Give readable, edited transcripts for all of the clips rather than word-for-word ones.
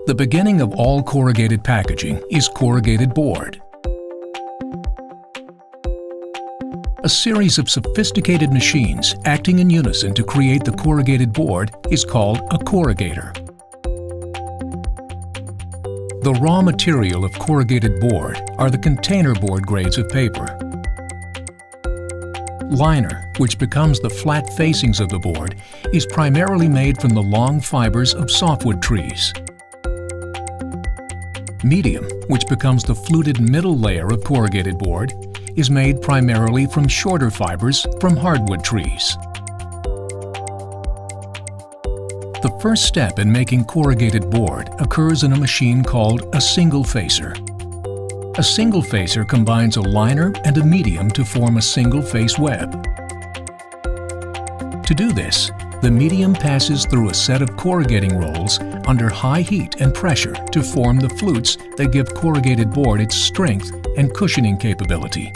The beginning of all corrugated packaging is corrugated board. A series of sophisticated machines acting in unison to create the corrugated board is called a corrugator. The raw material of corrugated board are the container board grades of paper. Liner, which becomes the flat facings of the board, is primarily made from the long fibers of softwood trees. Medium, which becomes the fluted middle layer of corrugated board, is made primarily from shorter fibers from hardwood trees. The first step in making corrugated board occurs in a machine called a single facer. A single facer combines a liner and a medium to form a single face web. To do this, the medium passes through a set of corrugating rolls under high heat and pressure to form the flutes that give corrugated board its strength and cushioning capability.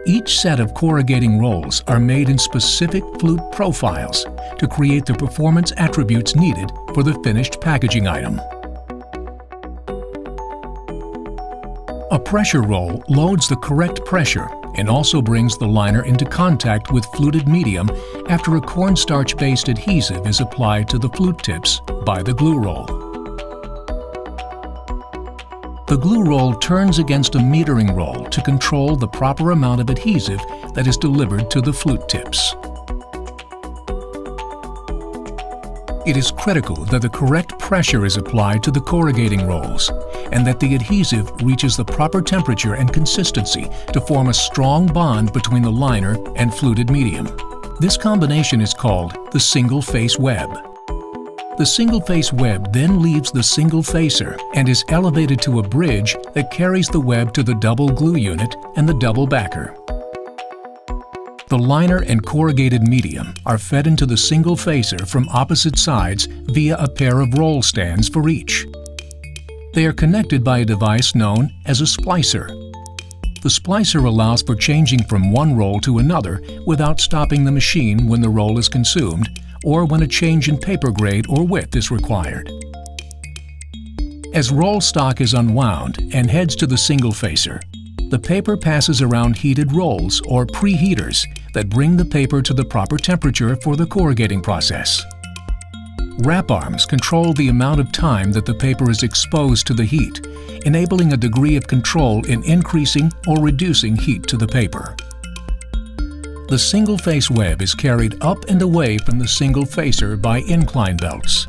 Each set of corrugating rolls are made in specific flute profiles to create the performance attributes needed for the finished packaging item. A pressure roll loads the correct pressure and also brings the liner into contact with fluted medium after a cornstarch-based adhesive is applied to the flute tips by the glue roll. The glue roll turns against a metering roll to control the proper amount of adhesive that is delivered to the flute tips. It is critical that the correct pressure is applied to the corrugating rolls and that the adhesive reaches the proper temperature and consistency to form a strong bond between the liner and fluted medium. This combination is called the single face web. The single face web then leaves the single facer and is elevated to a bridge that carries the web to the double glue unit and the double backer. The liner and corrugated medium are fed into the single facer from opposite sides via a pair of roll stands for each. They are connected by a device known as a splicer. The splicer allows for changing from one roll to another without stopping the machine when the roll is consumed or when a change in paper grade or width is required. As roll stock is unwound and heads to the single facer, the paper passes around heated rolls or preheaters that bring the paper to the proper temperature for the corrugating process. Wrap arms control the amount of time that the paper is exposed to the heat, enabling a degree of control in increasing or reducing heat to the paper. The single face web is carried up and away from the single facer by incline belts.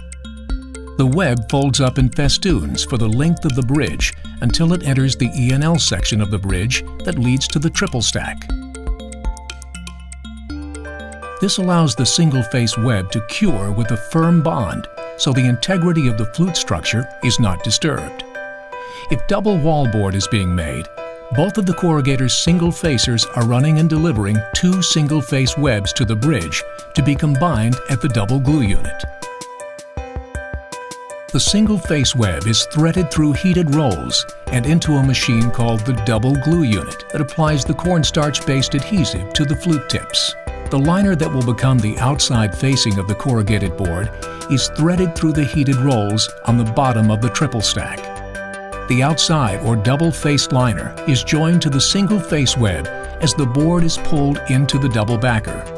The web folds up in festoons for the length of the bridge until it enters the E&L section of the bridge that leads to the triple stack. This allows the single face web to cure with a firm bond, so the integrity of the flute structure is not disturbed. If double wallboard is being made, both of the corrugator's single facers are running and delivering two single face webs to the bridge to be combined at the double glue unit. The single face web is threaded through heated rolls and into a machine called the double glue unit that applies the cornstarch-based adhesive to the flute tips. The liner that will become the outside facing of the corrugated board is threaded through the heated rolls on the bottom of the triple stack. The outside or double-faced liner is joined to the single face web as the board is pulled into the double backer.